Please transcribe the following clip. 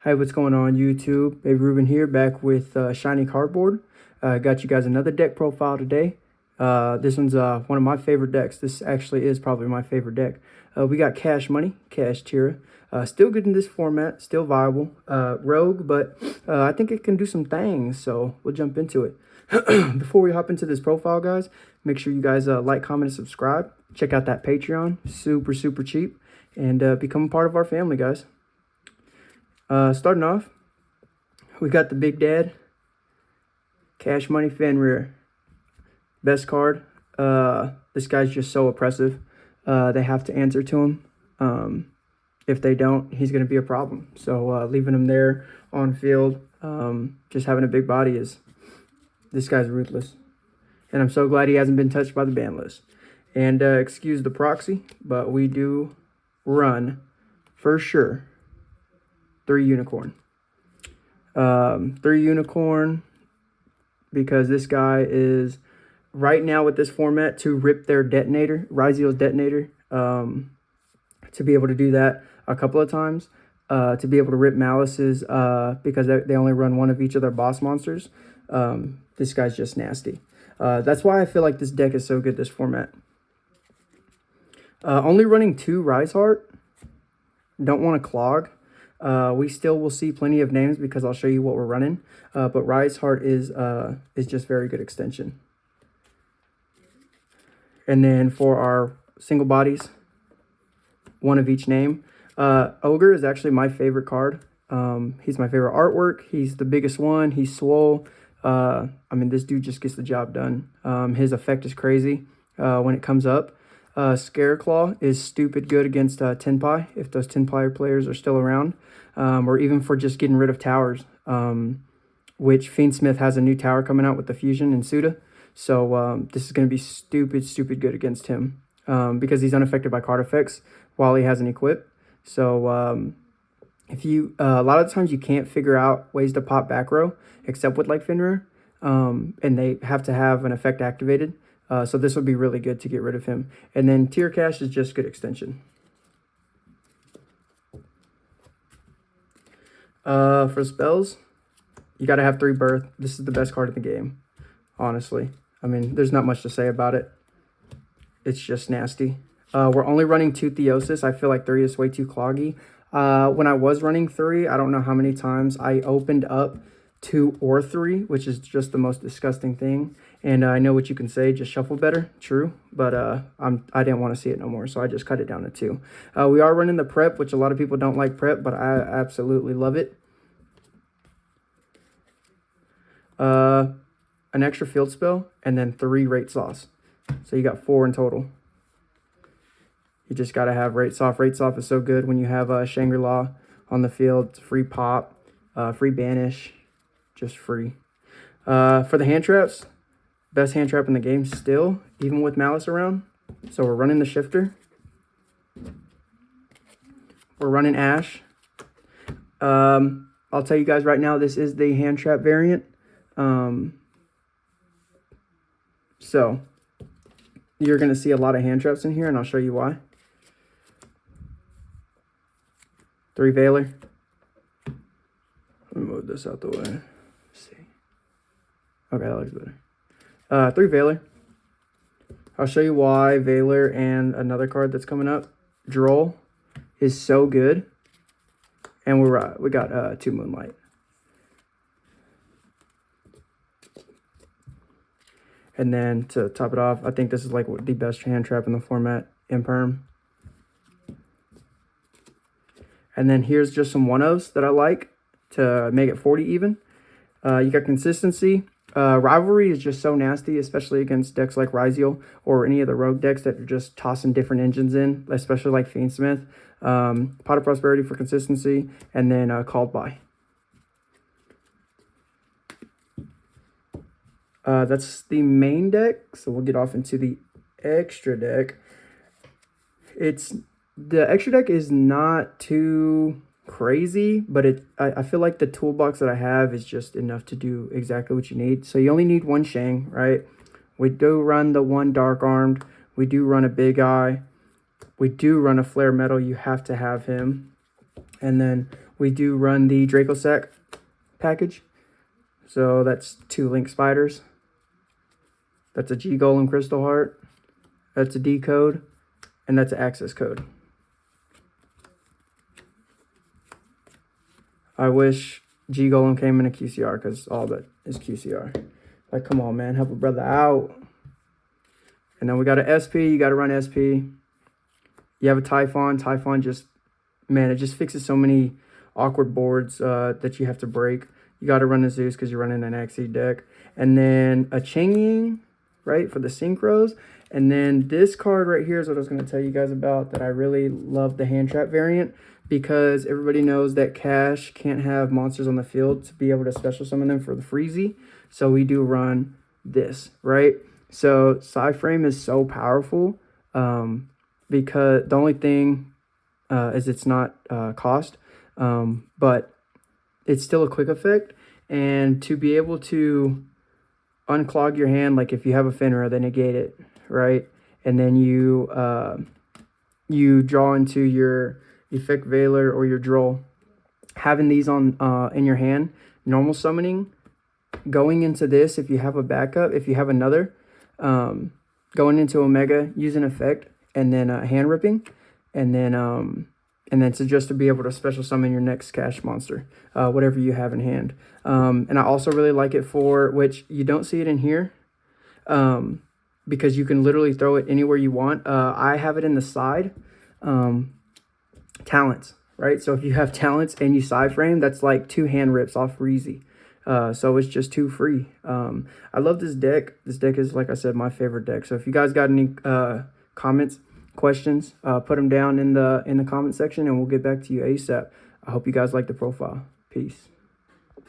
Hey, what's going on YouTube? Baby Ruben here, back with Shiny Cardboard. Got you guys another deck profile today. This one's one of my favorite decks. This actually is probably my favorite deck. We got Cash Money, Kashtira. Still good in this format, still viable. Rogue, but I think it can do some things, so we'll jump into it. Before we hop into this profile, guys, make sure you guys like, comment, and subscribe. Check out that Patreon, super cheap, and become a part of our family, guys. Starting off, we got the Big Dad, Cash Money Fenrir. Best card. This guy's just so oppressive. They have to answer to him. If they don't, he's going to be a problem. So leaving him there on field, just having a big body this guy's ruthless. And I'm so glad he hasn't been touched by the ban list. And excuse the proxy, but we do run, for sure, 3 Unicorn. 3 Unicorn, because this guy is, right now with this format, to rip their detonator, Ryzeal's detonator, to be able to do that a couple of times, to be able to rip Malice's, because they only run one of each of their boss monsters. This guy's just nasty. That's why I feel like this deck is so good, this format. Only running 2 Riseheart. Don't want to clog. We still will see plenty of names because I'll show you what we're running. But Riseheart is just very good extension. And then for our single bodies, 1 of each name. Ogre is actually my favorite card. He's my favorite artwork. He's the biggest one. He's swole. I mean, this dude just gets the job done. His effect is crazy when it comes up. Scareclaw is stupid good against Tenpai, if those Tenpai players are still around, or even for just getting rid of towers, which Fiendsmith has a new tower coming out with the fusion in Suda. So this is going to be stupid good against him, because he's unaffected by card effects while he has an equip. So if you a lot of times you can't figure out ways to pop back row except with like Fenrir, and they have to have an effect activated. So this would be really good to get rid of him. And then Tier Cash is just good extension. For spells, you got to have 3 Birth. This is the best card in the game, honestly. I mean, there's not much to say about it. It's just nasty. We're only running 2 Theosis. I feel like 3 is way too cloggy. When I was running 3, I don't know how many times I opened up 2 or 3, which is just the most disgusting thing. And I know what you can say, just shuffle better, true, but I didn't want to see it no more, so I just cut it down to 2. We are running the prep, which a lot of people don't like prep, but I absolutely love it. An extra field spell, and then 3 rate sauce. So you got 4 in total. You just got to have rate soft. Rate soft is so good when you have Shangri-La on the field. It's free pop, free banish, just free. For the hand traps, best hand trap in the game still, even with Malice around. So we're running the Shifter. We're running Ash. I'll tell you guys right now, this is the hand trap variant. So you're going to see a lot of hand traps in here, and I'll show you why. 3 Veiler. Let me move this out the way. Let's see. Okay, that looks better. 3 Veiler. I'll show you why Veiler and another card that's coming up, Droll, is so good. And we got 2 Moonlight. And then to top it off, I think this is like the best hand trap in the format, Imperm. And then here's just some 1-ofs that I like to make it 40 even. You got Consistency. Rivalry is just so nasty, especially against decks like Ryzeal or any of the rogue decks that are just tossing different engines in, especially like Fiendsmith. Pot of Prosperity for Consistency, and then Called By. That's the main deck, so we'll get off into the extra deck. The extra deck is not too crazy, but I feel like the toolbox that I have is just enough to do exactly what you need. So you only need 1 Shang, right? We do run the 1 Dark Armed. We do run a Big Eye. We do run a Flare Metal. You have to have him. And then we do run the Draco Sack package. So that's 2 Link Spiders. That's a G Golem Crystal Heart. That's a decode. And that's an access code. I wish G Golem came in a QCR because all that is QCR. Like, come on, man. Help a brother out. And then we got an SP. You got to run SP. You have a Typhon. Typhon just, man, it just fixes so many awkward boards that you have to break. You got to run a Zeus because you're running an Axie deck. And then a Changing, right, for the synchros. And then this card right here is what I was going to tell you guys about, that I really love the hand trap variant, because everybody knows that Cash can't have monsters on the field to be able to special summon them for the Freezy. So we do run this, right? So Psyframe is so powerful because the only thing is it's not cost, but it's still a quick effect. And to be able to unclog your hand, like if you have a Finra, then negate it, right? And then you you draw into your Effect Veiler or your Droll. Having these on in your hand, normal summoning, going into this, if you have a backup, if you have another, going into Omega, use an effect, and then hand ripping, and then to just to be able to special summon your next cash monster, whatever you have in hand. And I also really like it for, which you don't see it in here, because you can literally throw it anywhere you want. I have it in the side, talents, right? So if you have talents and you side frame, that's like 2 hand rips off Freezy. So it's just 2 free. I love this deck. This deck is, like I said, my favorite deck. So if you guys got any comments, questions, put them down in the comment section and we'll get back to you ASAP. I hope you guys like the profile. Peace.